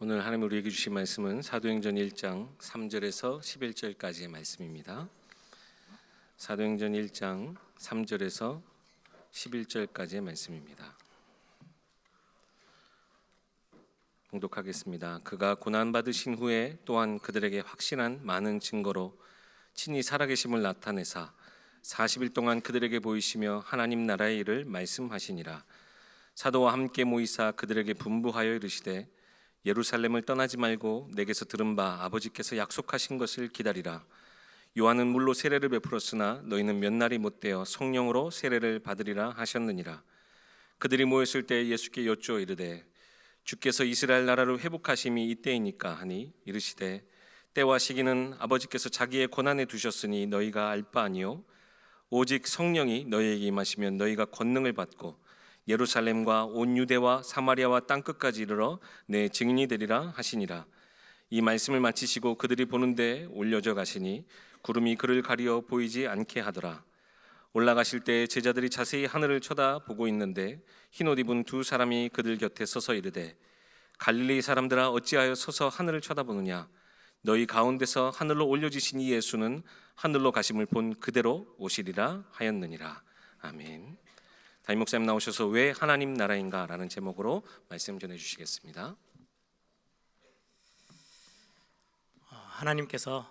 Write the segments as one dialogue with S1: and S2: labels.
S1: 오늘 하나님 우리에게 주신 말씀은 사도행전 1장 3절에서 11절까지의 말씀입니다. 사도행전 1장 3절에서 11절까지의 말씀입니다. 봉독하겠습니다. 그가 고난받으신 후에 또한 그들에게 확실한 많은 증거로 친히 살아계심을 나타내사 40일 동안 그들에게 보이시며 하나님 나라의 일을 말씀하시니라. 사도와 함께 모이사 그들에게 분부하여 이르시되 예루살렘을 떠나지 말고 내게서 들은 바 아버지께서 약속하신 것을 기다리라. 요한은 물로 세례를 베풀었으나 너희는 몇 날이 못되어 성령으로 세례를 받으리라 하셨느니라. 그들이 모였을 때 예수께 여쭈어 이르되 주께서 이스라엘 나라를 회복하심이 이때이니까 하니 이르시되 때와 시기는 아버지께서 자기의 권한에 두셨으니 너희가 알 바 아니요 오직 성령이 너희에게 임하시면 너희가 권능을 받고 예루살렘과 온 유대와 사마리아와 땅끝까지 이르러 내 증인이 되리라 하시니라. 이 말씀을 마치시고 그들이 보는 데 올려져 가시니 구름이 그를 가리어 보이지 않게 하더라. 올라가실 때 제자들이 자세히 하늘을 쳐다보고 있는데 흰옷 입은 두 사람이 그들 곁에 서서 이르되 갈릴리 사람들아 어찌하여 서서 하늘을 쳐다보느냐. 너희 가운데서 하늘로 올려지신 이 예수는 하늘로 가심을 본 그대로 오시리라 하였느니라. 아멘. 담임 목사님 나오셔서 왜 하나님 나라인가 라는 제목으로 말씀 전해주시겠습니다.
S2: 하나님께서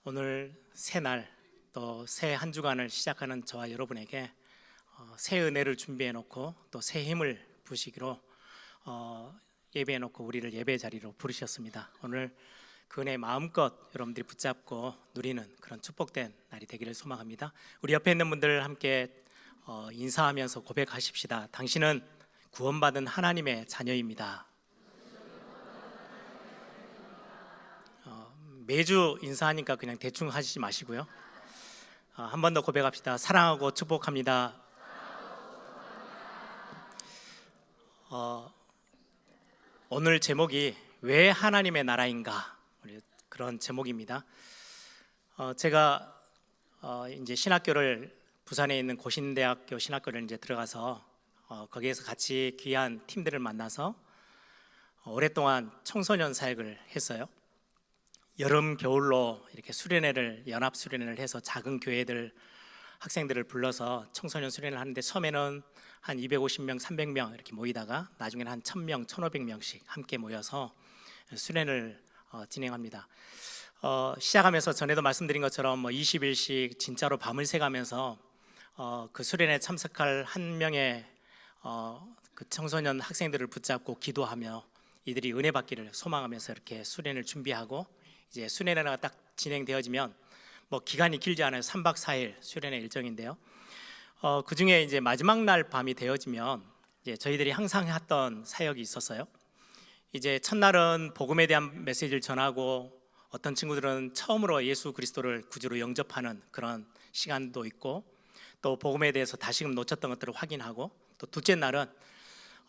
S2: 오늘 새날 또 새 한 주간을 시작하는 저와 여러분에게 새 은혜를 준비해 놓고 또 새 힘을 부시기로 예배해 놓고 우리를 예배 자리로 부르셨습니다. 오늘 그 은혜 마음껏 여러분들이 붙잡고 누리는 그런 축복된 날이 되기를 소망합니다. 우리 옆에 있는 분들 함께 인사하면서 고백하십시다. 당신은 구원받은 하나님의 자녀입니다. 매주 인사하니까 그냥 대충 하시지 마시고요. 한 번 더 고백합시다. 사랑하고 축복합니다. 오늘 제목이 왜 하나님의 나라인가, 그런 제목입니다. 제가 이제 신학교를 부산에 있는 고신대학교 신학교를 이제 들어가서 거기에서 같이 귀한 팀들을 만나서 오랫동안 청소년 사역을 했어요. 여름 겨울로 이렇게 수련회를 연합 수련회를 해서 작은 교회들 학생들을 불러서 청소년 수련회를 하는데 처음에는 한 250명, 300명 이렇게 모이다가 나중에는 한 1000명, 1500명씩 함께 모여서 수련회를 진행합니다. 시작하면서 전에도 말씀드린 것처럼 20일씩 진짜로 밤을 새가면서 그 수련회에 참석할 한 명의 그 청소년 학생들을 붙잡고 기도하며 이들이 은혜 받기를 소망하면서 이렇게 수련을 준비하고 이제 수련회가 딱 진행되어지면 기간이 길지 않아요. 3박 4일 수련회 일정인데요. 그 중에 이제 마지막 날 밤이 되어지면 이제 저희들이 항상 했던 사역이 있었어요. 이제 첫날은 복음에 대한 메시지를 전하고 어떤 친구들은 처음으로 예수 그리스도를 구주로 영접하는 그런 시간도 있고 또 복음에 대해서 다시금 놓쳤던 것들을 확인하고 또 둘째 날은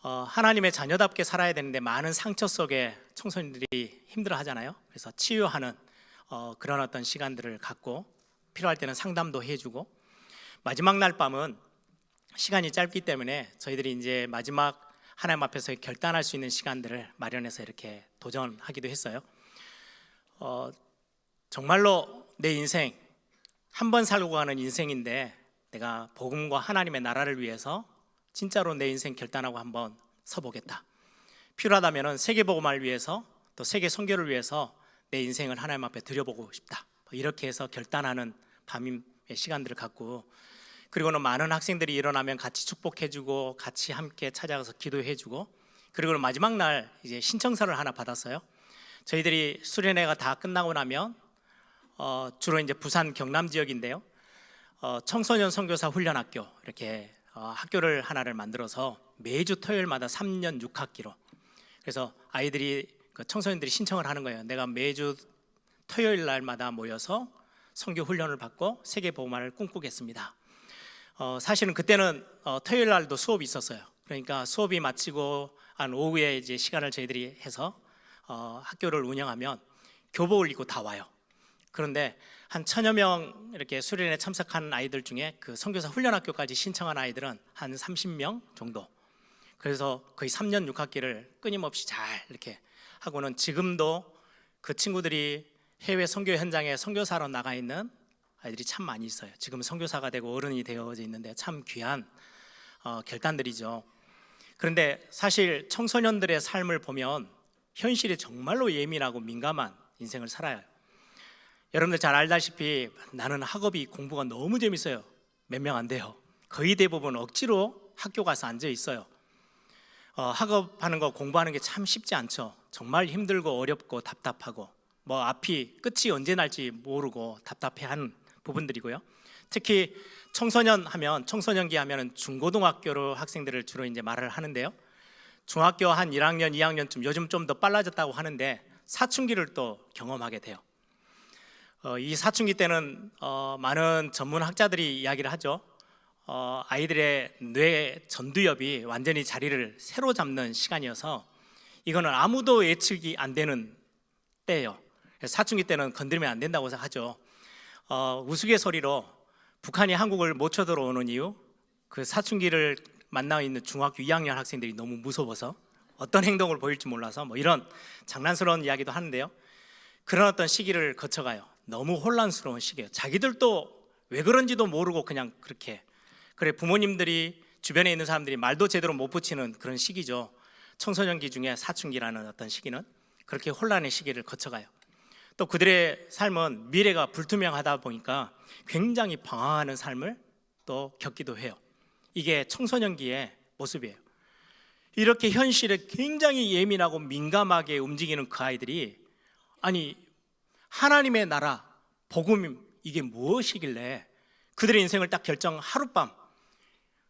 S2: 하나님의 자녀답게 살아야 되는데 많은 상처 속에 청소년들이 힘들어 하잖아요. 그래서 치유하는 그런 어떤 시간들을 갖고 필요할 때는 상담도 해주고 마지막 날 밤은 시간이 짧기 때문에 저희들이 이제 마지막 하나님 앞에서 결단할 수 있는 시간들을 마련해서 이렇게 도전하기도 했어요. 정말로 내 인생 한 번 살고 가는 인생인데 내가 복음과 하나님의 나라를 위해서 진짜로 내 인생 결단하고 한번 서보겠다. 필요하다면 세계복음화를 위해서 또 세계 선교를 위해서 내 인생을 하나님 앞에 드려보고 싶다. 이렇게 해서 결단하는 밤의 시간들을 갖고 그리고는 많은 학생들이 일어나면 같이 축복해주고 같이 함께 찾아가서 기도해주고 그리고 마지막 날 이제 신청서를 하나 받았어요. 저희들이 수련회가 다 끝나고 나면 주로 이제 부산 경남 지역인데요. 청소년 선교사 훈련학교 이렇게 학교를 하나를 만들어서 매주 토요일마다 3년 6학기로 그래서 아이들이 청소년들이 신청을 하는 거예요. 내가 매주 토요일 날마다 모여서 선교 훈련을 받고 세계 복음화를 꿈꾸겠습니다. 사실은 그때는 토요일 날도 수업이 있었어요. 그러니까 수업이 마치고 한 오후에 이제 시간을 저희들이 해서 학교를 운영하면 교복을 입고 다 와요. 그런데 한 1000여 명 이렇게 수련회에 참석한 아이들 중에 그 선교사 훈련학교까지 신청한 아이들은 한 30명 정도. 그래서 거의 3년 6학기를 끊임없이 잘 이렇게 하고는 지금도 그 친구들이 해외 선교 현장에 선교사로 나가 있는 아이들이 참 많이 있어요. 지금 선교사가 되고 어른이 되어져 있는데 참 귀한 결단들이죠. 그런데 사실 청소년들의 삶을 보면 현실에 정말로 예민하고 민감한 인생을 살아요. 여러분들 잘 알다시피 나는 학업이 공부가 너무 재밌어요. 몇 명 안 돼요. 거의 대부분 억지로 학교 가서 앉아 있어요. 학업하는 거 공부하는 게 참 쉽지 않죠. 정말 힘들고 어렵고 답답하고 뭐 앞이 끝이 언제 날지 모르고 답답해하는 부분들이고요. 특히 청소년기 하면은 중고등학교로 학생들을 주로 이제 말을 하는데요. 중학교 한 1학년, 2학년쯤 요즘 좀 더 빨라졌다고 하는데 사춘기를 또 경험하게 돼요. 이 사춘기 때는 많은 전문 학자들이 이야기를 하죠. 아이들의 뇌 전두엽이 완전히 자리를 새로 잡는 시간이어서 이거는 아무도 예측이 안 되는 때예요. 사춘기 때는 건드리면 안 된다고 하죠. 우스갯소리로 북한이 한국을 못 쳐들어오는 이유, 그 사춘기를 만나 있는 중학교 2학년 학생들이 너무 무서워서 어떤 행동을 보일지 몰라서 뭐 이런 장난스러운 이야기도 하는데요. 그런 어떤 시기를 거쳐가요. 너무 혼란스러운 시기예요. 자기들도 왜 그런지도 모르고 그냥 그렇게, 그래 부모님들이 주변에 있는 사람들이 말도 제대로 못 붙이는 그런 시기죠. 청소년기 중에 사춘기라는 어떤 시기는 그렇게 혼란의 시기를 거쳐가요. 또 그들의 삶은 미래가 불투명하다 보니까 굉장히 방황하는 삶을 또 겪기도 해요. 이게 청소년기의 모습이에요. 이렇게 현실에 굉장히 예민하고 민감하게 움직이는 그 아이들이 아니 하나님의 나라, 복음 이게 무엇이길래 그들의 인생을 딱 결정 하룻밤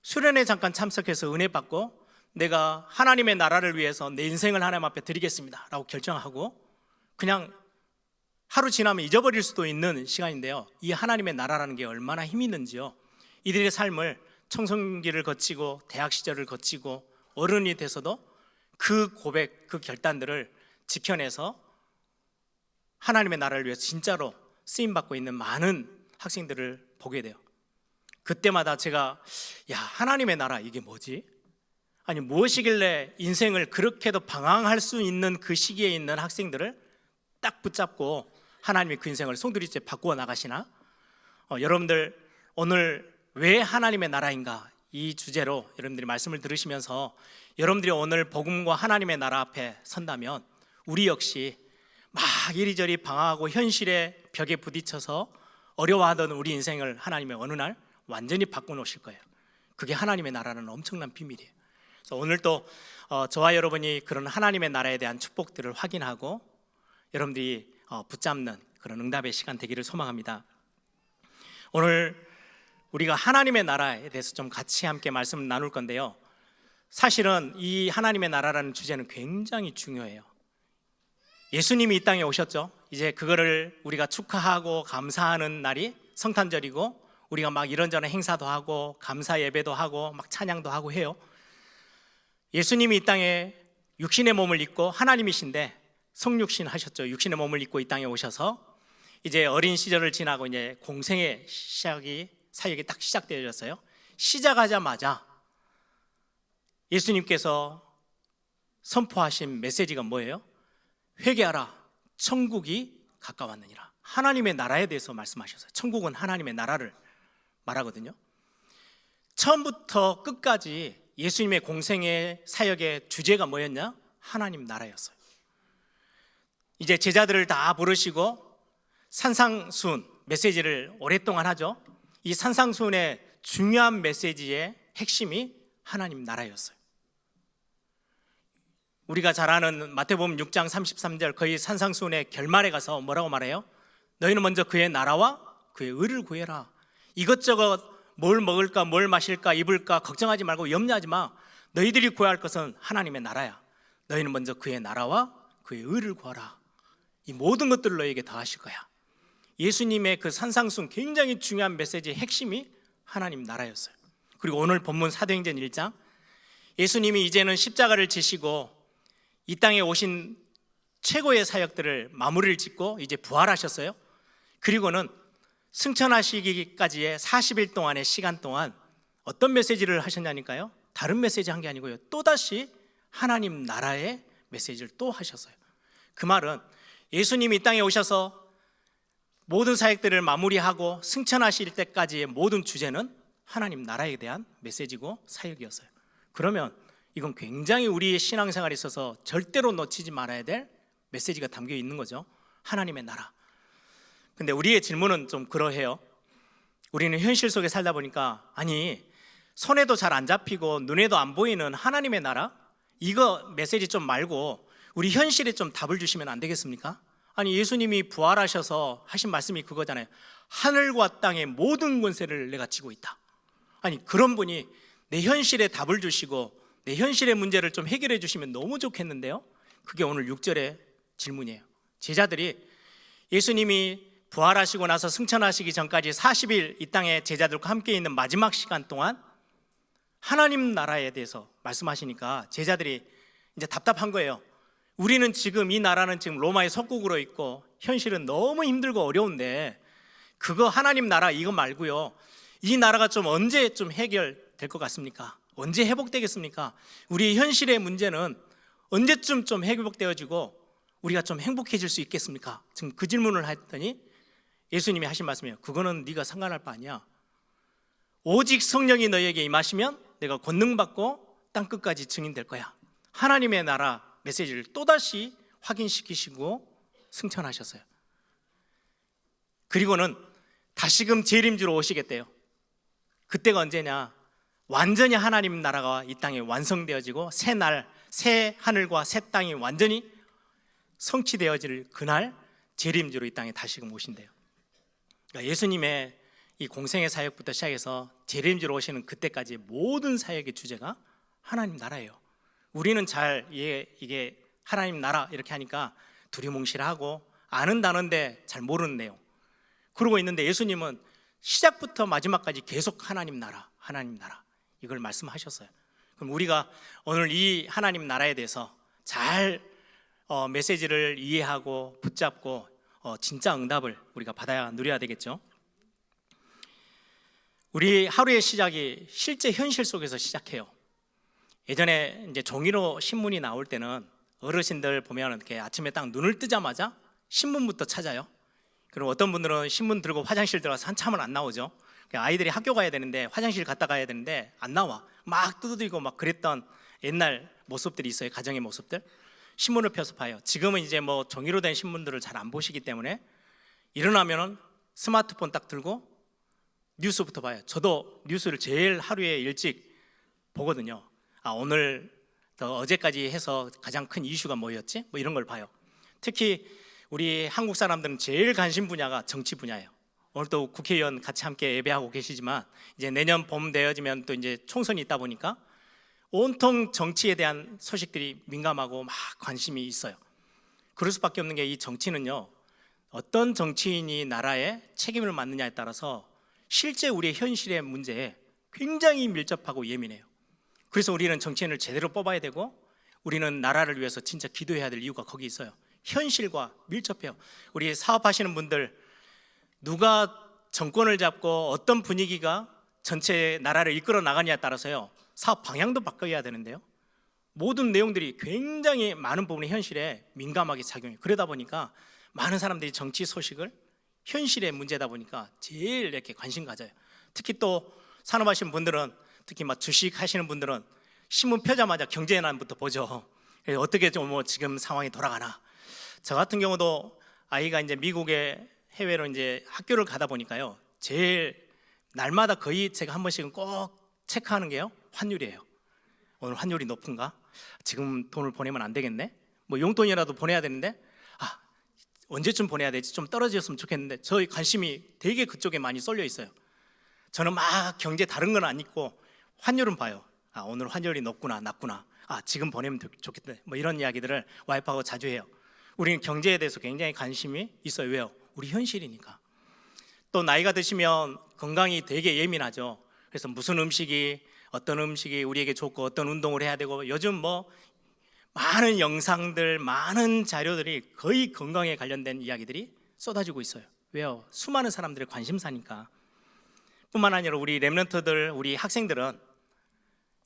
S2: 수련회 잠깐 참석해서 은혜 받고 내가 하나님의 나라를 위해서 내 인생을 하나님 앞에 드리겠습니다 라고 결정하고 그냥 하루 지나면 잊어버릴 수도 있는 시간인데요. 이 하나님의 나라라는 게 얼마나 힘이 있는지요. 이들의 삶을 청소년기를 거치고 대학 시절을 거치고 어른이 돼서도 그 고백, 그 결단들을 지켜내서 하나님의 나라를 위해서 진짜로 쓰임받고 있는 많은 학생들을 보게 돼요. 그때마다 제가 하나님의 나라 이게 뭐지? 아니 무엇이길래 인생을 그렇게도 방황할 수 있는 그 시기에 있는 학생들을 딱 붙잡고 하나님이 그 인생을 송두리째 바꾸어 나가시나? 여러분들 오늘 왜 하나님의 나라인가? 이 주제로 여러분들이 말씀을 들으시면서 여러분들이 오늘 복음과 하나님의 나라 앞에 선다면 우리 역시 막 이리저리 방황하고 현실의 벽에 부딪혀서 어려워하던 우리 인생을 하나님이 어느 날 완전히 바꿔놓으실 거예요. 그게 하나님의 나라는 엄청난 비밀이에요. 그래서 오늘 또 저와 여러분이 그런 하나님의 나라에 대한 축복들을 확인하고 여러분들이 붙잡는 그런 응답의 시간 되기를 소망합니다. 오늘 우리가 하나님의 나라에 대해서 좀 같이 함께 말씀을 나눌 건데요. 사실은 이 하나님의 나라라는 주제는 굉장히 중요해요. 예수님이 이 땅에 오셨죠. 이제 그거를 우리가 축하하고 감사하는 날이 성탄절이고 우리가 막 이런저런 행사도 하고 감사 예배도 하고 막 찬양도 하고 해요. 예수님이 이 땅에 육신의 몸을 입고 하나님이신데 성육신 하셨죠. 육신의 몸을 입고 이 땅에 오셔서 이제 어린 시절을 지나고 이제 공생의 사역이 딱 시작되어졌어요. 시작하자마자 예수님께서 선포하신 메시지가 뭐예요? 회개하라, 천국이 가까웠느니라. 하나님의 나라에 대해서 말씀하셨어요. 천국은 하나님의 나라를 말하거든요. 처음부터 끝까지 예수님의 공생의 사역의 주제가 뭐였냐? 하나님 나라였어요. 이제 제자들을 다 부르시고 산상수훈 메시지를 오랫동안 하죠. 이 산상수훈의 중요한 메시지의 핵심이 하나님 나라였어요. 우리가 잘 아는 마태복음 6장 33절 거의 산상수훈의 결말에 가서 뭐라고 말해요? 너희는 먼저 그의 나라와 그의 의를 구해라. 이것저것 뭘 먹을까 뭘 마실까 입을까 걱정하지 말고 염려하지 마. 너희들이 구해야 할 것은 하나님의 나라야. 너희는 먼저 그의 나라와 그의 의를 구하라. 이 모든 것들을 너희에게 다 하실 거야. 예수님의 그 산상수훈 굉장히 중요한 메시지의 핵심이 하나님 나라였어요. 그리고 오늘 본문 사도행전 1장 예수님이 이제는 십자가를 지시고 이 땅에 오신 최고의 사역들을 마무리를 짓고 이제 부활하셨어요. 그리고는 승천하시기까지의 40일 동안의 시간 동안 어떤 메시지를 하셨냐니까요. 다른 메시지 한 게 아니고요. 또다시 하나님 나라의 메시지를 또 하셨어요. 그 말은 예수님이 이 땅에 오셔서 모든 사역들을 마무리하고 승천하실 때까지의 모든 주제는 하나님 나라에 대한 메시지고 사역이었어요. 그러면 이건 굉장히 우리의 신앙생활에 있어서 절대로 놓치지 말아야 될 메시지가 담겨 있는 거죠. 하나님의 나라. 근데 우리의 질문은 좀 그러해요. 우리는 현실 속에 살다 보니까 아니 손에도 잘 안 잡히고 눈에도 안 보이는 하나님의 나라? 이거 메시지 좀 말고 우리 현실에 좀 답을 주시면 안 되겠습니까? 아니 예수님이 부활하셔서 하신 말씀이 그거잖아요. 하늘과 땅의 모든 권세를 내가 쥐고 있다. 아니 그런 분이 내 현실에 답을 주시고 내 현실의 문제를 좀 해결해 주시면 너무 좋겠는데요. 그게 오늘 6절의 질문이에요. 제자들이 예수님이 부활하시고 나서 승천하시기 전까지 40일 이 땅에 제자들과 함께 있는 마지막 시간 동안 하나님 나라에 대해서 말씀하시니까 제자들이 이제 답답한 거예요. 우리는 지금 이 나라는 지금 로마의 속국으로 있고 현실은 너무 힘들고 어려운데 그거 하나님 나라 이거 말고요. 이 나라가 좀 언제 좀 해결될 것 같습니까? 언제 회복되겠습니까? 우리 현실의 문제는 언제쯤 좀 회복되어지고 우리가 좀 행복해질 수 있겠습니까? 지금 그 질문을 했더니 예수님이 하신 말씀이에요. 그거는 네가 상관할 바 아니야. 오직 성령이 너희에게 임하시면 내가 권능받고 땅끝까지 증인될 거야. 하나님의 나라 메시지를 또다시 확인시키시고 승천하셨어요. 그리고는 다시금 재림주로 오시겠대요. 그때가 언제냐? 완전히 하나님 나라가 이 땅에 완성되어지고 새 하늘과 새 땅이 완전히 성취되어질 그날 재림주로 이 땅에 다시금 오신대요. 그러니까 예수님의 이 공생의 사역부터 시작해서 재림주로 오시는 그때까지 모든 사역의 주제가 하나님 나라예요. 우리는 잘 이게 하나님 나라 이렇게 하니까 두리뭉실하고 아는 단어인데 잘 모르는 내용 그러고 있는데 예수님은 시작부터 마지막까지 계속 하나님 나라 이걸 말씀하셨어요. 그럼 우리가 오늘 이 하나님 나라에 대해서 잘 메시지를 이해하고 붙잡고 진짜 응답을 우리가 받아야 누려야 되겠죠. 우리 하루의 시작이 실제 현실 속에서 시작해요. 예전에 이제 종이로 신문이 나올 때는 어르신들 보면 이렇게 아침에 딱 눈을 뜨자마자 신문부터 찾아요. 그리고 어떤 분들은 신문 들고 화장실 들어가서 한참은 안 나오죠. 아이들이 학교 가야 되는데 화장실 갔다 가야 되는데 안 나와. 막 두드리고 막 그랬던 옛날 모습들이 있어요. 가정의 모습들. 신문을 펴서 봐요. 지금은 이제 뭐 종이로 된 신문들을 잘 안 보시기 때문에 일어나면은 스마트폰 딱 들고 뉴스부터 봐요. 저도 뉴스를 제일 하루에 일찍 보거든요. 오늘 어제까지 해서 가장 큰 이슈가 뭐였지? 뭐 이런 걸 봐요. 특히 우리 한국 사람들은 제일 관심 분야가 정치 분야예요. 오늘 또 국회의원 같이 함께 예배하고 계시지만 이제 내년 봄 되어지면 또 이제 총선이 있다 보니까 온통 정치에 대한 소식들이 민감하고 막 관심이 있어요. 그럴 수밖에 없는 게 이 정치는요. 어떤 정치인이 나라에 책임을 맡느냐에 따라서 실제 우리의 현실의 문제에 굉장히 밀접하고 예민해요. 그래서 우리는 정치인을 제대로 뽑아야 되고 우리는 나라를 위해서 진짜 기도해야 될 이유가 거기 있어요. 현실과 밀접해요. 우리 사업하시는 분들 누가 정권을 잡고 어떤 분위기가 전체 나라를 이끌어 나가냐에 따라서요 사업 방향도 바꿔야 되는데요 모든 내용들이 굉장히 많은 부분이 현실에 민감하게 작용해요. 그러다 보니까 많은 사람들이 정치 소식을 현실의 문제다 보니까 제일 이렇게 관심 가져요. 특히 또 산업하시는 분들은 특히 막 주식 하시는 분들은 신문 펴자마자 경제난부터 보죠. 어떻게 좀 뭐 지금 상황이 돌아가나. 저 같은 경우도 아이가 이제 미국에 해외로 이제 학교를 가다 보니까요. 제일 날마다 거의 제가 한 번씩은 꼭 체크하는 게요. 환율이에요. 오늘 환율이 높은가? 지금 돈을 보내면 안 되겠네. 뭐 용돈이라도 보내야 되는데 언제쯤 보내야 되지? 좀 떨어졌으면 좋겠는데 저희 관심이 되게 그쪽에 많이 쏠려 있어요. 저는 막 경제 다른 건 안 읽고 환율은 봐요. 오늘 환율이 높구나 낮구나. 지금 보내면 좋겠다. 뭐 이런 이야기들을 와이프하고 자주 해요. 우리는 경제에 대해서 굉장히 관심이 있어요. 왜요? 우리 현실이니까. 또 나이가 드시면 건강이 되게 예민하죠. 그래서 무슨 음식이 어떤 음식이 우리에게 좋고 어떤 운동을 해야 되고 요즘 뭐 많은 영상들 많은 자료들이 거의 건강에 관련된 이야기들이 쏟아지고 있어요. 왜요? 수많은 사람들의 관심사니까. 뿐만 아니라 우리 렘넌트들 우리 학생들은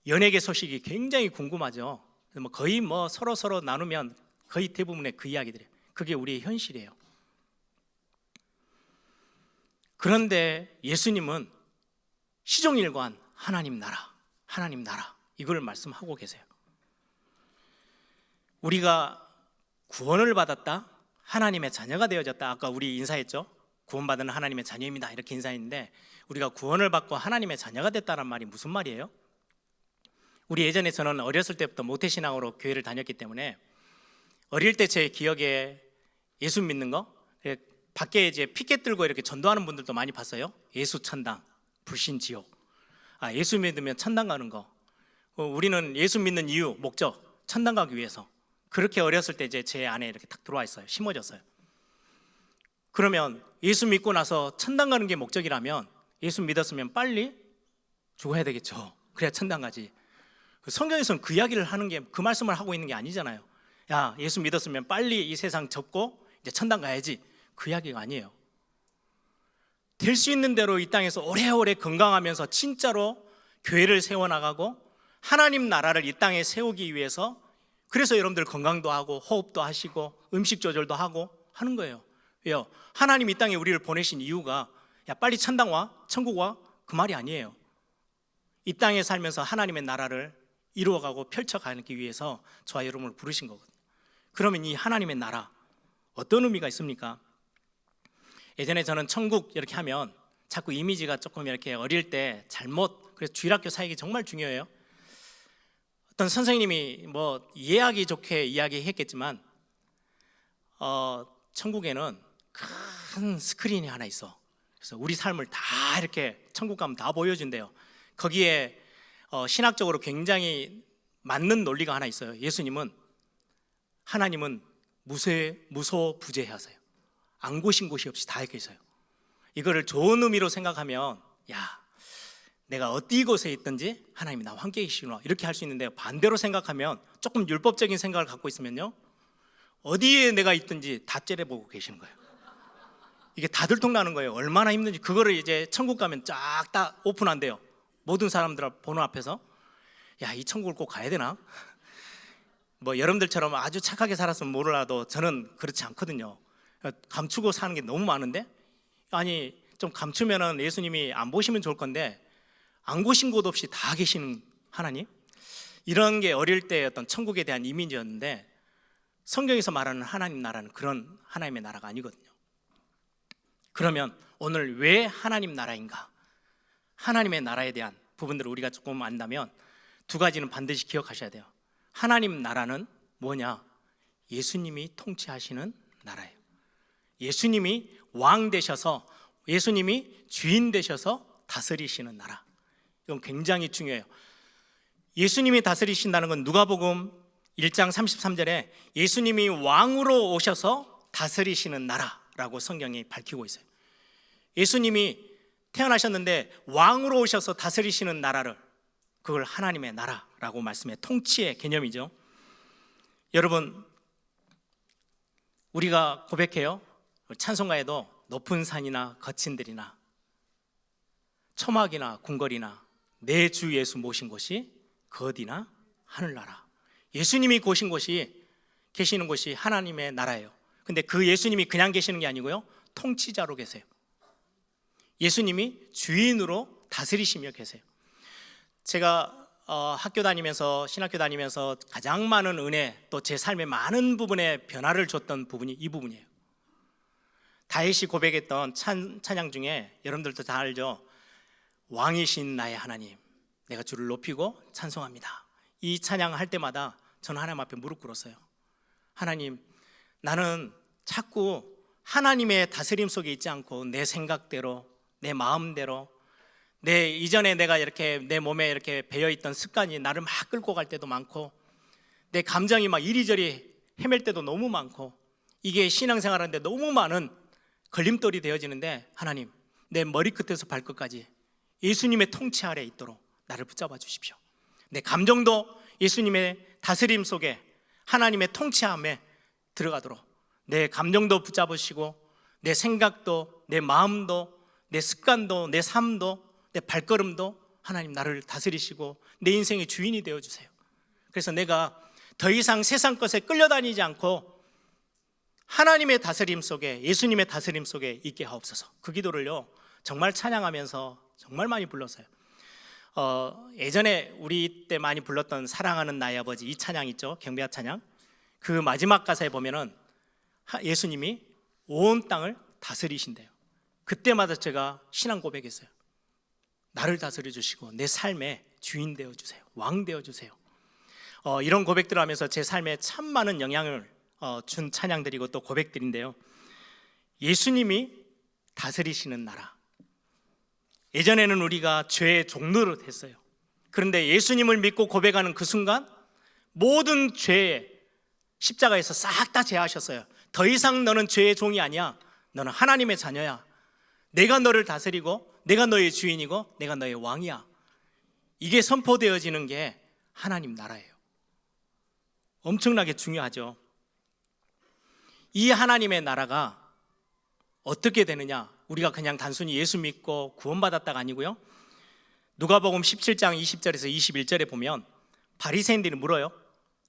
S2: 연예계 소식이 굉장히 궁금하죠. 거의 뭐 서로 나누면 거의 대부분의 그 이야기들이에요. 그게 우리의 현실이에요. 그런데 예수님은 시종일관 하나님 나라, 하나님 나라 이걸 말씀하고 계세요. 우리가 구원을 받았다, 하나님의 자녀가 되어졌다. 아까 우리 인사했죠. 구원받은 하나님의 자녀입니다 이렇게 인사했는데, 우리가 구원을 받고 하나님의 자녀가 됐다는 말이 무슨 말이에요? 우리 예전에 저는 어렸을 때부터 모태신앙으로 교회를 다녔기 때문에 어릴 때 제 기억에 예수 믿는 거, 밖에 이제 피켓 들고 이렇게 전도하는 분들도 많이 봤어요. 예수 천당, 불신 지옥. 예수 믿으면 천당 가는 거. 우리는 예수 믿는 이유, 목적, 천당 가기 위해서. 그렇게 어렸을 때 이제 제 안에 이렇게 딱 들어와 있어요. 심어졌어요. 그러면 예수 믿고 나서 천당 가는 게 목적이라면 예수 믿었으면 빨리 죽어야 되겠죠. 그래야 천당 가지. 성경에서는 그 이야기를 하는 게, 그 말씀을 하고 있는 게 아니잖아요. 야, 예수 믿었으면 빨리 이 세상 접고 이제 천당 가야지. 그 이야기가 아니에요. 될 수 있는 대로 이 땅에서 오래오래 건강하면서 진짜로 교회를 세워나가고 하나님 나라를 이 땅에 세우기 위해서, 그래서 여러분들 건강도 하고 호흡도 하시고 음식 조절도 하고 하는 거예요. 왜요? 하나님 이 땅에 우리를 보내신 이유가 야 빨리 천당 와, 천국 와, 그 말이 아니에요. 이 땅에 살면서 하나님의 나라를 이루어가고 펼쳐가기 위해서 저와 여러분을 부르신 거거든요. 그러면 이 하나님의 나라 어떤 의미가 있습니까? 예전에 저는 천국 이렇게 하면 자꾸 이미지가 조금 이렇게 어릴 때 잘못, 그래서 주일학교 사역이 정말 중요해요. 어떤 선생님이 뭐 이해하기 좋게 이야기했겠지만 천국에는 큰 스크린이 하나 있어. 그래서 우리 삶을 다 이렇게 천국 가면 다 보여준대요. 거기에 신학적으로 굉장히 맞는 논리가 하나 있어요. 예수님은, 하나님은 무소부재하세요. 안 고신 곳이 없이 다 이렇게 있어요. 이거를 좋은 의미로 생각하면 야, 내가 어디 곳에 있든지 하나님이 나와 함께 계시구나 이렇게 할 수 있는데요, 반대로 생각하면, 조금 율법적인 생각을 갖고 있으면요, 어디에 내가 있든지 다 째려보고 계시는 거예요. 이게 다 들통나는 거예요. 얼마나 힘든지. 그거를 이제 천국 가면 쫙 다 오픈한대요. 모든 사람들 보는 앞에서. 야, 이 천국을 꼭 가야 되나? 뭐 여러분들처럼 아주 착하게 살았으면 몰라도 저는 그렇지 않거든요. 감추고 사는 게 너무 많은데, 아니 좀 감추면은 예수님이 안 보시면 좋을 건데 안 보신 곳 없이 다 계시는 하나님, 이런 게 어릴 때 어떤 천국에 대한 이미지였는데, 성경에서 말하는 하나님 나라는 그런 하나님의 나라가 아니거든요. 그러면 오늘 왜 하나님 나라인가? 하나님의 나라에 대한 부분들을 우리가 조금 안다면 두 가지는 반드시 기억하셔야 돼요. 하나님 나라는 뭐냐? 예수님이 통치하시는 나라예요. 예수님이 왕 되셔서, 예수님이 주인 되셔서 다스리시는 나라. 이건 굉장히 중요해요. 예수님이 다스리신다는 건 누가복음 1장 33절에 예수님이 왕으로 오셔서 다스리시는 나라라고 성경이 밝히고 있어요. 예수님이 태어나셨는데 왕으로 오셔서 다스리시는 나라를, 그걸 하나님의 나라라고 말씀해. 통치의 개념이죠. 여러분, 우리가 고백해요. 찬송가에도 높은 산이나 거친 들이나 초막이나 궁궐이나 내 주 예수 모신 곳이 그 어디나 하늘나라. 예수님이 계시는 곳이 하나님의 나라예요. 근데 그 예수님이 그냥 계시는 게 아니고요, 통치자로 계세요. 예수님이 주인으로 다스리시며 계세요. 제가 학교 다니면서, 신학교 다니면서 가장 많은 은혜, 또 제 삶의 많은 부분에 변화를 줬던 부분이 이 부분이에요. 다윗이 고백했던 찬양 중에 여러분들도 다 알죠. 왕이신 나의 하나님, 내가 주를 높이고 찬송합니다. 이 찬양 할 때마다 저는 하나님 앞에 무릎 꿇었어요. 하나님, 나는 자꾸 하나님의 다스림 속에 있지 않고 내 생각대로, 내 마음대로, 내 이전에 내가 이렇게 내 몸에 이렇게 배어있던 습관이 나를 막 끌고 갈 때도 많고, 내 감정이 막 이리저리 헤맬 때도 너무 많고, 이게 신앙생활하는데 너무 많은 걸림돌이 되어지는데, 하나님, 내 머리끝에서 발끝까지 예수님의 통치 아래에 있도록 나를 붙잡아 주십시오. 내 감정도 예수님의 다스림 속에, 하나님의 통치함에 들어가도록 내 감정도 붙잡으시고, 내 생각도, 내 마음도, 내 습관도, 내 삶도, 내 발걸음도 하나님 나를 다스리시고 내 인생의 주인이 되어주세요. 그래서 내가 더 이상 세상 것에 끌려다니지 않고 하나님의 다스림 속에, 예수님의 다스림 속에 있게 하옵소서. 그 기도를요 정말 찬양하면서 정말 많이 불렀어요. 예전에 우리 때 많이 불렀던 사랑하는 나의 아버지, 이 찬양 있죠, 경배와 찬양. 그 마지막 가사에 보면은 예수님이 온 땅을 다스리신대요. 그때마다 제가 신앙 고백했어요. 나를 다스려 주시고 내 삶의 주인 되어 주세요, 왕 되어 주세요. 이런 고백들을 하면서 제 삶에 참 많은 영향을 준 찬양들이고 또 고백들인데요, 예수님이 다스리시는 나라. 예전에는 우리가 죄의 종노릇 했어요. 그런데 예수님을 믿고 고백하는 그 순간 모든 죄에 십자가에서 싹 다 제하셨어요. 더 이상 너는 죄의 종이 아니야. 너는 하나님의 자녀야. 내가 너를 다스리고 내가 너의 주인이고 내가 너의 왕이야. 이게 선포되어지는 게 하나님 나라예요. 엄청나게 중요하죠. 이 하나님의 나라가 어떻게 되느냐, 우리가 그냥 단순히 예수 믿고 구원받았다가 아니고요, 누가복음 17장 20절에서 21절에 보면 바리새인들이 물어요.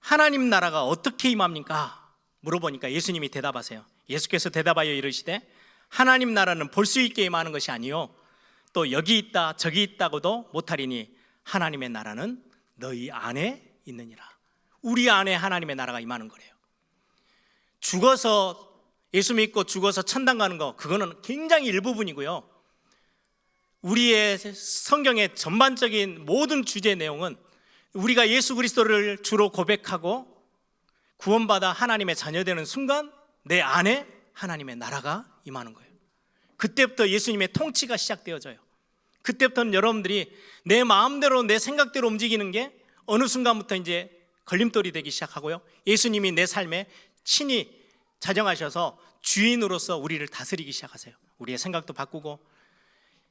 S2: 하나님 나라가 어떻게 임합니까? 물어보니까 예수님이 대답하세요. 예수께서 대답하여 이르시되 하나님 나라는 볼 수 있게 임하는 것이 아니요 또 여기 있다 저기 있다고도 못하리니 하나님의 나라는 너희 안에 있느니라. 우리 안에 하나님의 나라가 임하는 거래요. 죽어서, 예수 믿고 죽어서 천당 가는 거, 그거는 굉장히 일부분이고요, 우리의 성경의 전반적인 모든 주제 내용은 우리가 예수 그리스도를 주로 고백하고 구원받아 하나님의 자녀되는 순간 내 안에 하나님의 나라가 임하는 거예요. 그때부터 예수님의 통치가 시작되어져요. 그때부터는 여러분들이 내 마음대로 내 생각대로 움직이는 게 어느 순간부터 이제 걸림돌이 되기 시작하고요, 예수님이 내 삶에 친히 자정하셔서 주인으로서 우리를 다스리기 시작하세요. 우리의 생각도 바꾸고,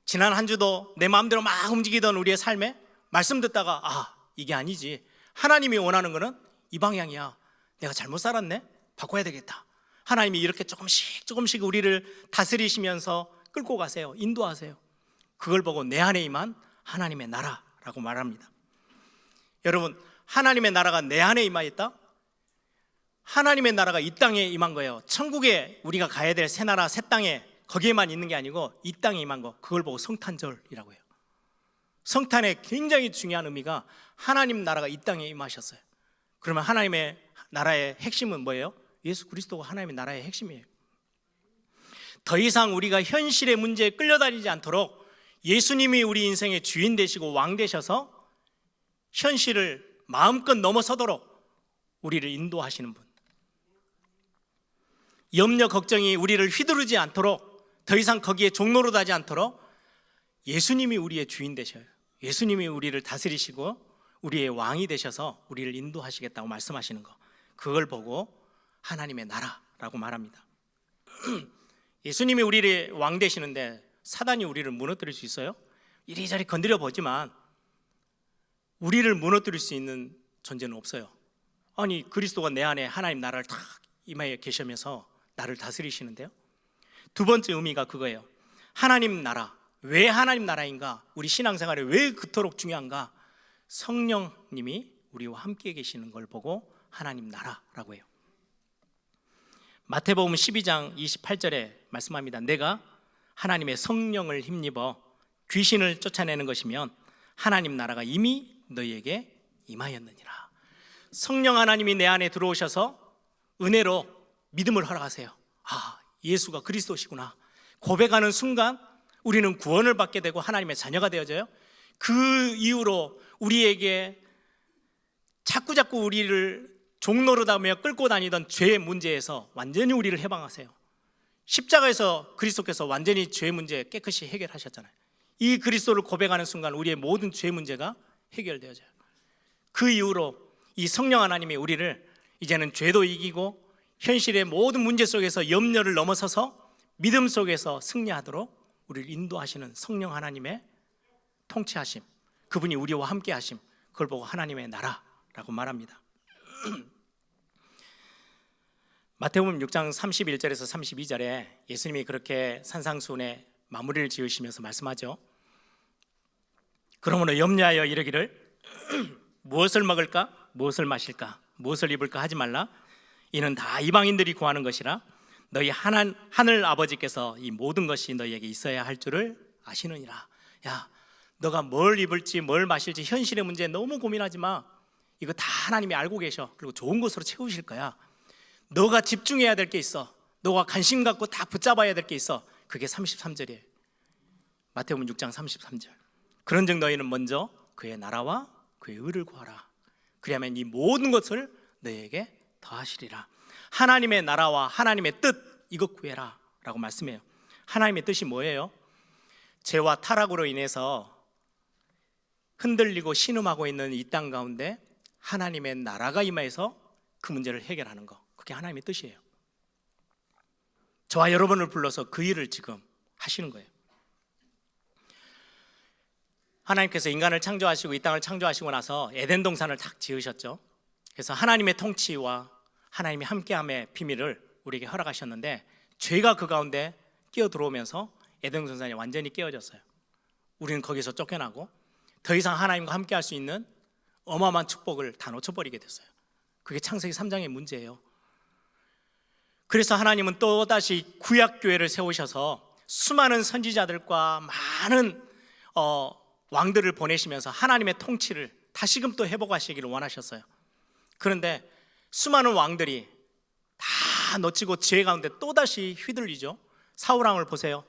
S2: 지난 한 주도 내 마음대로 막 움직이던 우리의 삶에 말씀 듣다가 이게 아니지, 하나님이 원하는 거는 이 방향이야, 내가 잘못 살았네, 바꿔야 되겠다. 하나님이 이렇게 조금씩 우리를 다스리시면서 끌고 가세요. 인도하세요. 그걸 보고 내 안에 임한 하나님의 나라라고 말합니다. 여러분, 하나님의 나라가 내 안에 임하였다? 하나님의 나라가 이 땅에 임한 거예요. 천국에 우리가 가야 될 새 나라 새 땅에 거기에만 있는 게 아니고 이 땅에 임한 거, 그걸 보고 성탄절이라고 해요. 성탄의 굉장히 중요한 의미가 하나님 나라가 이 땅에 임하셨어요. 그러면 하나님의 나라의 핵심은 뭐예요? 예수 그리스도가 하나님의 나라의 핵심이에요. 더 이상 우리가 현실의 문제에 끌려다니지 않도록 예수님이 우리 인생의 주인 되시고 왕 되셔서 현실을 마음껏 넘어서도록 우리를 인도하시는 분, 염려 걱정이 우리를 휘두르지 않도록, 더 이상 거기에 종노릇하지 않도록 예수님이 우리의 주인 되셔요. 예수님이 우리를 다스리시고 우리의 왕이 되셔서 우리를 인도하시겠다고 말씀하시는 거, 그걸 보고 하나님의 나라라고 말합니다. 예수님이 우리를 왕 되시는데 사단이 우리를 무너뜨릴 수 있어요? 이리저리 건드려 보지만 우리를 무너뜨릴 수 있는 존재는 없어요. 아니, 그리스도가 내 안에 하나님 나라를 탁 임하여 계시면서 나를 다스리시는데요, 두 번째 의미가 그거예요. 하나님 나라, 왜 하나님 나라인가? 우리 신앙생활에 왜 그토록 중요한가? 성령님이 우리와 함께 계시는 걸 보고 하나님 나라라고 해요. 마태복음 12장 28절에 말씀합니다. 내가 하나님의 성령을 힘입어 귀신을 쫓아내는 것이면 하나님 나라가 이미 너희에게 임하였느니라. 성령 하나님이 내 안에 들어오셔서 은혜로 믿음을 허락하세요. 예수가 그리스도시구나 고백하는 순간 우리는 구원을 받게 되고 하나님의 자녀가 되어져요. 그 이후로 우리에게 자꾸 우리를 종노릇하며 끌고 다니던 죄의 문제에서 완전히 우리를 해방하세요. 십자가에서 그리스도께서 완전히 죄의 문제 깨끗이 해결하셨잖아요. 이 그리스도를 고백하는 순간 우리의 모든 죄 문제가 해결되어져요. 그 이후로 이 성령 하나님이 우리를 이제는 죄도 이기고 현실의 모든 문제 속에서 염려를 넘어서서 믿음 속에서 승리하도록 우리를 인도하시는 성령 하나님의 통치하심, 그분이 우리와 함께 하심, 그걸 보고 하나님의 나라라고 말합니다. 마태복음 6장 31절에서 32절에 예수님이 그렇게 산상수훈의 마무리를 지으시면서 말씀하죠. 그러므로 염려하여 이르기를 무엇을 먹을까? 무엇을 마실까? 무엇을 입을까 하지 말라. 이는 다 이방인들이 구하는 것이라. 너희 하늘 아버지께서 이 모든 것이 너희에게 있어야 할 줄을 아시느니라. 야, 너가 뭘 입을지 뭘 마실지 현실의 문제에 너무 고민하지 마. 이거 다 하나님이 알고 계셔. 그리고 좋은 것으로 채우실 거야. 너가 집중해야 될 게 있어. 너가 관심 갖고 다 붙잡아야 될 게 있어. 그게 33절이에요. 마태복음 6장 33절. 그런즉 너희는 먼저 그의 나라와 그의 의를 구하라. 그리하면 이 모든 것을 너희에게 더하시리라. 하나님의 나라와 하나님의 뜻, 이것 구해라 라고 말씀해요. 하나님의 뜻이 뭐예요? 죄와 타락으로 인해서 흔들리고 신음하고 있는 이 땅 가운데 하나님의 나라가 임하여서 그 문제를 해결하는 거, 그게 하나님의 뜻이에요. 저와 여러분을 불러서 그 일을 지금 하시는 거예요. 하나님께서 인간을 창조하시고 이 땅을 창조하시고 나서 에덴 동산을 딱 지으셨죠. 그래서 하나님의 통치와 하나님이 함께함의 비밀을 우리에게 허락하셨는데, 죄가 그 가운데 끼어 들어오면서 에덴 동산이 완전히 깨어졌어요. 우리는 거기서 쫓겨나고 더 이상 하나님과 함께할 수 있는 어마어마한 축복을 다 놓쳐버리게 됐어요. 그게 창세기 3장의 문제예요. 그래서 하나님은 또다시 구약교회를 세우셔서 수많은 선지자들과 많은 왕들을 보내시면서 하나님의 통치를 다시금 또 회복하시기를 원하셨어요. 그런데 수많은 왕들이 다 놓치고 죄 가운데 또다시 휘둘리죠. 사울왕을 보세요.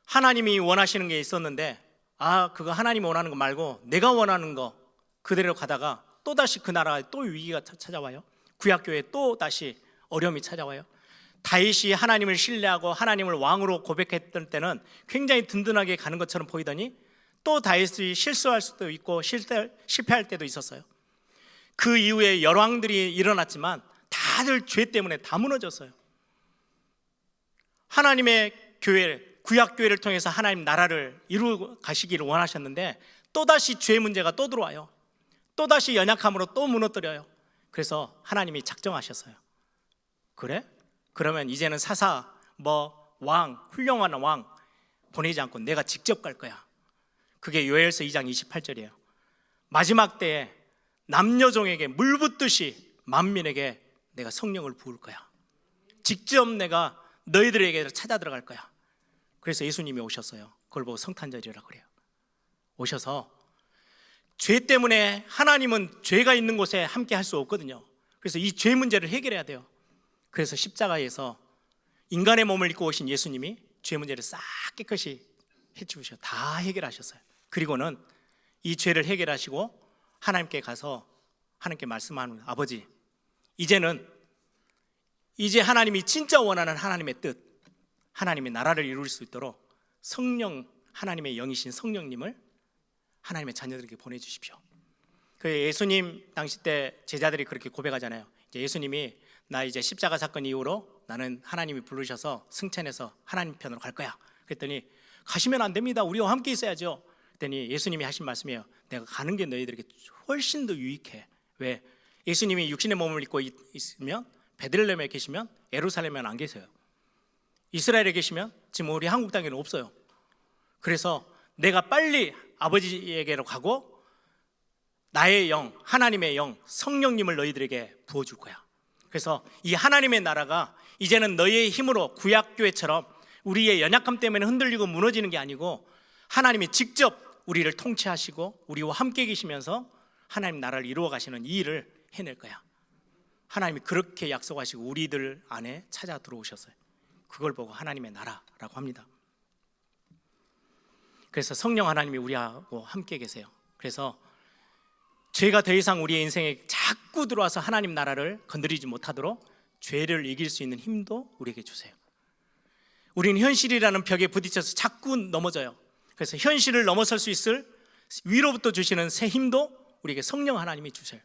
S2: 하나님이 원하시는 게 있었는데 그거 하나님이 원하는 거 말고 내가 원하는 거 그대로 가다가 또다시 그 나라에 또 위기가 찾아와요. 구약교회에 또다시 어려움이 찾아와요. 다윗이 하나님을 신뢰하고 하나님을 왕으로 고백했던 때는 굉장히 든든하게 가는 것처럼 보이더니 또 다윗이 실수할 수도 있고 실패할 때도 있었어요. 그 이후에 열왕들이 일어났지만 다들 죄 때문에 다 무너졌어요. 하나님의 교회, 구약교회를 통해서 하나님 나라를 이루어 가시기를 원하셨는데 또다시 죄 문제가 또 들어와요. 또다시 연약함으로 또 무너뜨려요. 그래서 하나님이 작정하셨어요. 그래? 그러면 이제는 사사, 왕, 훌륭한 왕 보내지 않고 내가 직접 갈 거야. 그게 요엘서 2장 28절이에요. 마지막 때에 남녀종에게 물 붓듯이 만민에게 내가 성령을 부을 거야. 직접 내가 너희들에게 찾아 들어갈 거야. 그래서 예수님이 오셨어요. 그걸 보고 성탄절이라고 그래요. 오셔서 죄 때문에 하나님은 죄가 있는 곳에 함께 할 수 없거든요. 그래서 이 죄 문제를 해결해야 돼요. 그래서 십자가에서 인간의 몸을 입고 오신 예수님이 죄 문제를 싹 깨끗이 해치우셔 다 해결하셨어요. 그리고는 이 죄를 해결하시고 하나님께 가서 하나님께 말씀하는 아버지, 이제 하나님이 진짜 원하는 하나님의 뜻, 하나님의 나라를 이룰 수 있도록 성령, 하나님의 영이신 성령님을 하나님의 자녀들에게 보내주십시오. 그 예수님 당시 때 제자들이 그렇게 고백하잖아요. 이제 예수님이 나 이제 십자가 사건 이후로 나는 하나님이 부르셔서 승천해서 하나님 편으로 갈 거야. 그랬더니 가시면 안 됩니다. 우리와 함께 있어야죠. 그랬더니 예수님이 하신 말씀이에요. 내가 가는 게 너희들에게 훨씬 더 유익해. 왜? 예수님이 육신의 몸을 입고 있으면 베들레헴에 계시면 예루살렘에는 안 계세요. 이스라엘에 계시면 지금 우리 한국 땅에는 없어요. 그래서 내가 빨리 아버지에게로 가고 나의 영, 하나님의 영, 성령님을 너희들에게 부어줄 거야. 그래서 이 하나님의 나라가 이제는 너희의 힘으로 구약교회처럼 우리의 연약함 때문에 흔들리고 무너지는 게 아니고 하나님이 직접 우리를 통치하시고 우리와 함께 계시면서 하나님 나라를 이루어 가시는 이 일을 해낼 거야. 하나님이 그렇게 약속하시고 우리들 안에 찾아 들어오셨어요. 그걸 보고 하나님의 나라라고 합니다. 그래서 성령 하나님이 우리하고 함께 계세요. 그래서 죄가 더 이상 우리의 인생에 자꾸 들어와서 하나님 나라를 건드리지 못하도록 죄를 이길 수 있는 힘도 우리에게 주세요. 우리는 현실이라는 벽에 부딪혀서 자꾸 넘어져요. 그래서 현실을 넘어설 수 있을 위로부터 주시는 새 힘도 우리에게 성령 하나님이 주세요.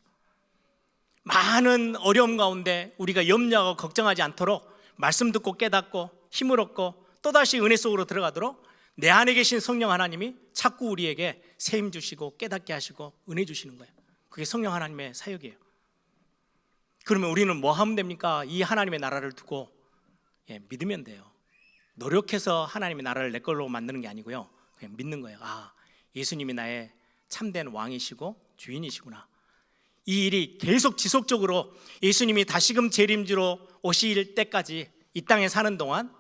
S2: 많은 어려움 가운데 우리가 염려하고 걱정하지 않도록 말씀 듣고 깨닫고 힘을 얻고 또다시 은혜 속으로 들어가도록 내 안에 계신 성령 하나님이 자꾸 우리에게 새 힘 주시고 깨닫게 하시고 은혜 주시는 거예요. 그게 성령 하나님의 사역이에요. 그러면 우리는 뭐 하면 됩니까? 이 하나님의 나라를 두고 믿으면 돼요. 노력해서 하나님의 나라를 내 걸로 만드는 게 아니고요, 그냥 믿는 거예요. 예수님이 나의 참된 왕이시고 주인이시구나. 이 일이 계속 지속적으로 예수님이 다시금 재림지로 오실 때까지 이 땅에 사는 동안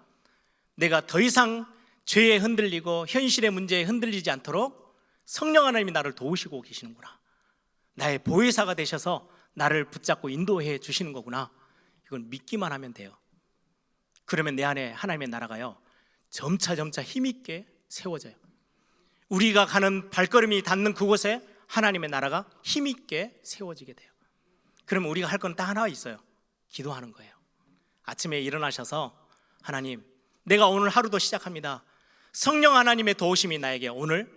S2: 내가 더 이상 죄에 흔들리고 현실의 문제에 흔들리지 않도록 성령 하나님이 나를 도우시고 계시는구나. 나의 보혜사가 되셔서 나를 붙잡고 인도해 주시는 거구나. 이걸 믿기만 하면 돼요. 그러면 내 안에 하나님의 나라가요, 점차 힘있게 세워져요. 우리가 가는 발걸음이 닿는 그곳에 하나님의 나라가 힘있게 세워지게 돼요. 그러면 우리가 할 건 딱 하나 있어요. 기도하는 거예요. 아침에 일어나셔서 하나님, 내가 오늘 하루도 시작합니다. 성령 하나님의 도우심이 나에게 오늘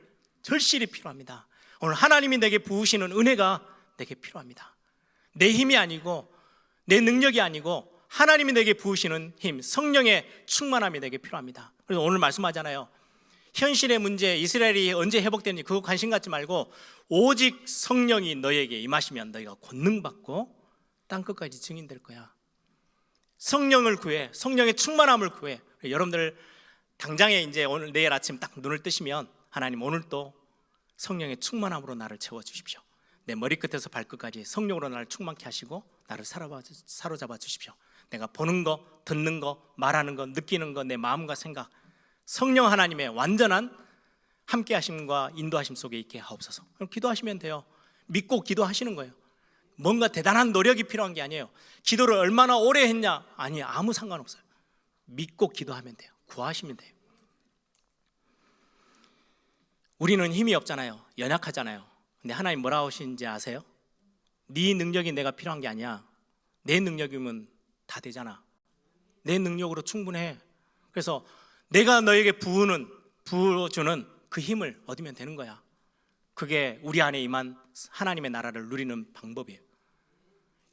S2: 절실히 필요합니다. 오늘 하나님이 내게 부으시는 은혜가 내게 필요합니다. 내 힘이 아니고 내 능력이 아니고 하나님이 내게 부으시는 힘, 성령의 충만함이 내게 필요합니다. 그래서 오늘 말씀하잖아요. 현실의 문제, 이스라엘이 언제 회복되는지 그거 관심 갖지 말고 오직 성령이 너에게 임하시면 너희가 권능받고 땅끝까지 증인될 거야. 성령을 구해, 성령의 충만함을 구해. 여러분들 당장에 이제 오늘 내일 아침 딱 눈을 뜨시면 하나님 오늘 또 성령의 충만함으로 나를 채워주십시오. 내 머리끝에서 발끝까지 성령으로 나를 충만케 하시고 나를 사로잡아 주십시오. 내가 보는 거, 듣는 거, 말하는 거, 느끼는 거, 내 마음과 생각, 성령 하나님의 완전한 함께 하심과 인도하심 속에 있게 하옵소서. 그럼 기도하시면 돼요. 믿고 기도하시는 거예요. 뭔가 대단한 노력이 필요한 게 아니에요. 기도를 얼마나 오래 했냐? 아니, 아무 상관없어요. 믿고 기도하면 돼요. 구하시면 돼요. 우리는 힘이 없잖아요. 연약하잖아요. 근데 하나님 뭐라고 하시는지 아세요? 네 능력이 내가 필요한 게 아니야. 내 능력이면 다 되잖아. 내 능력으로 충분해. 그래서 내가 너에게 부어주는 그 힘을 얻으면 되는 거야. 그게 우리 안에 임한 하나님의 나라를 누리는 방법이에요.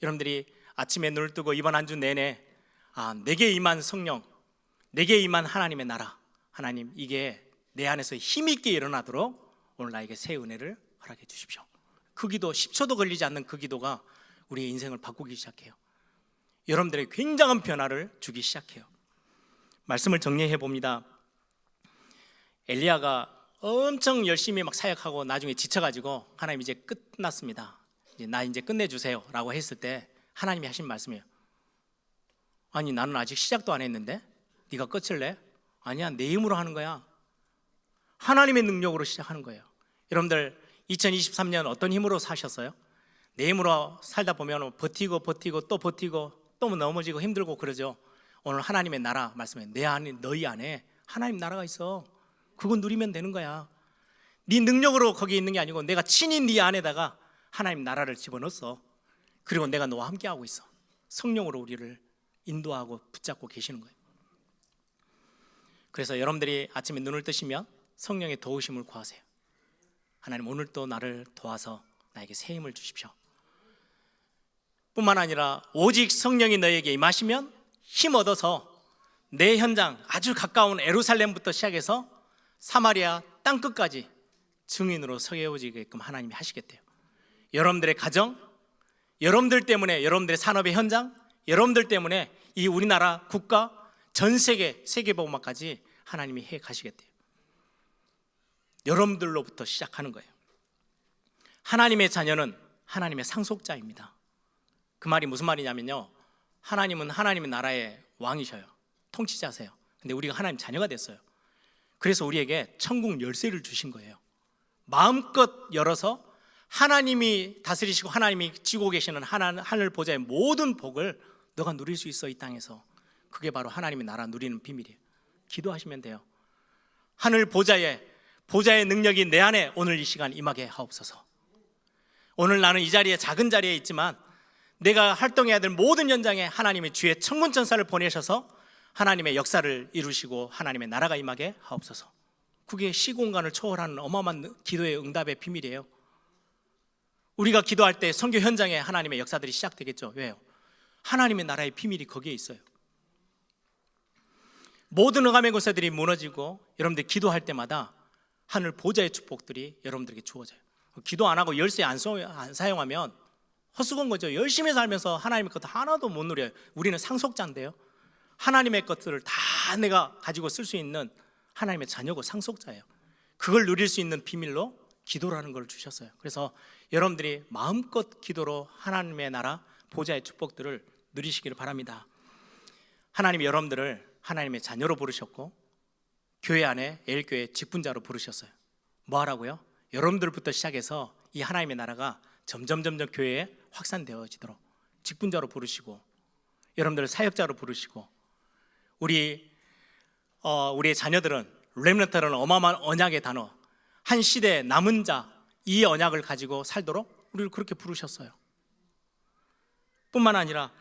S2: 여러분들이 아침에 눈을 뜨고 이번 한 주 내내 내게 임한 성령, 내게 임한 하나님의 나라, 하나님 이게 내 안에서 힘있게 일어나도록 오늘 나에게 새 은혜를 허락해 주십시오. 그 기도 10초도 걸리지 않는 그 기도가 우리의 인생을 바꾸기 시작해요. 여러분들의 굉장한 변화를 주기 시작해요. 말씀을 정리해 봅니다. 엘리야가 엄청 열심히 막 사역하고 나중에 지쳐가지고 하나님 이제 끝났습니다. 나 이제 끝내주세요 라고 했을 때 하나님이 하신 말씀이에요. 아니 나는 아직 시작도 안 했는데 네가 끝을 내? 아니야, 내 힘으로 하는 거야. 하나님의 능력으로 시작하는 거예요. 여러분들 2023년 어떤 힘으로 사셨어요? 내 힘으로 살다 보면 버티고 또 버티고 또 넘어지고 힘들고 그러죠. 오늘 하나님의 나라 말씀에 내 안에, 너희 안에 하나님 나라가 있어. 그거 누리면 되는 거야. 네 능력으로 거기 있는 게 아니고 내가 친히 네 안에다가 하나님 나라를 집어넣었어. 그리고 내가 너와 함께 하고 있어. 성령으로 우리를 인도하고 붙잡고 계시는 거예요. 그래서 여러분들이 아침에 눈을 뜨시면 성령의 도우심을 구하세요. 하나님 오늘 또 나를 도와서 나에게 새 힘을 주십시오. 뿐만 아니라 오직 성령이 너에게 임하시면 힘 얻어서 내 현장 아주 가까운 예루살렘부터 시작해서 사마리아 땅끝까지 증인으로 서게워지게끔 하나님이 하시겠대요. 여러분들의 가정, 여러분들 때문에 여러분들의 산업의 현장, 여러분들 때문에 이 우리나라 국가, 전 세계복음화까지 하나님이 해 가시겠대요. 여러분들로부터 시작하는 거예요. 하나님의 자녀는 하나님의 상속자입니다. 그 말이 무슨 말이냐면요, 하나님은 하나님의 나라의 왕이셔요. 통치자세요. 근데 우리가 하나님 자녀가 됐어요. 그래서 우리에게 천국 열쇠를 주신 거예요. 마음껏 열어서 하나님이 다스리시고 하나님이 쥐고 계시는 하늘 보좌의 모든 복을 너가 누릴 수 있어. 이 땅에서. 그게 바로 하나님의 나라 누리는 비밀이에요. 기도하시면 돼요. 하늘 보좌의 능력이 내 안에 오늘 이 시간 임하게 하옵소서. 오늘 나는 이 자리에, 작은 자리에 있지만 내가 활동해야 될 모든 현장에 하나님의 주의 천군천사를 보내셔서 하나님의 역사를 이루시고 하나님의 나라가 임하게 하옵소서. 그게 시공간을 초월하는 어마어마한 기도의 응답의 비밀이에요. 우리가 기도할 때 선교 현장에 하나님의 역사들이 시작되겠죠. 왜요? 하나님의 나라의 비밀이 거기에 있어요. 모든 응함의 권세들이 무너지고 여러분들이 기도할 때마다 하늘 보좌의 축복들이 여러분들에게 주어져요. 기도 안 하고 열쇠 안 사용하면 헛수고인 거죠. 열심히 살면서 하나님의 것 하나도 못 누려요. 우리는 상속자인데요, 하나님의 것들을 다 내가 가지고 쓸 수 있는 하나님의 자녀고 상속자예요. 그걸 누릴 수 있는 비밀로 기도라는 걸 주셨어요. 그래서 여러분들이 마음껏 기도로 하나님의 나라 보좌의 축복들을 누리시기를 바랍니다. 하나님이 여러분들을 하나님의 자녀로 부르셨고 교회 안에 엘교회 직분자로 부르셨어요. 뭐 하라고요? 여러분들부터 시작해서 이 하나님의 나라가 점점 교회에 확산되어지도록 직분자로 부르시고 여러분들을 사역자로 부르시고 우리의 자녀들은 렘넌트라는 어마어마한 언약의 단어, 한 시대의 남은 자, 이 언약을 가지고 살도록 우리를 그렇게 부르셨어요. 뿐만 아니라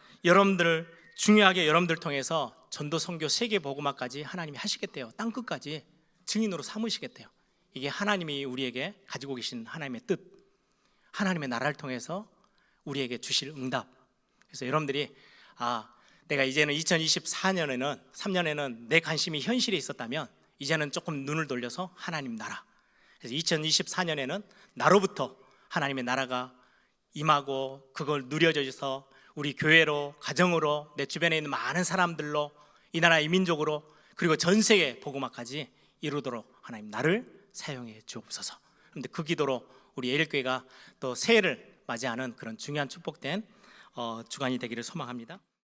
S2: 중요하게 여러분들 통해서 전도, 선교, 세계 복음화까지 하나님이 하시겠대요. 땅끝까지 증인으로 삼으시겠대요. 이게 하나님이 우리에게 가지고 계신 하나님의 뜻, 하나님의 나라를 통해서 우리에게 주실 응답. 그래서 여러분들이 내가 이제는 2024년에는 3년에는 내 관심이 현실에 있었다면 이제는 조금 눈을 돌려서 하나님 나라. 그래서 2024년에는 나로부터 하나님의 나라가 임하고 그걸 누려져서 우리 교회로, 가정으로, 내 주변에 있는 많은 사람들로, 이 나라 이 민족으로, 그리고 전 세계 복음화까지 이루도록 하나님 나를 사용해 주옵소서. 그런데 그 기도로 우리 에일교회가 또 새해를 맞이하는 그런 중요한 축복된 주간이 되기를 소망합니다.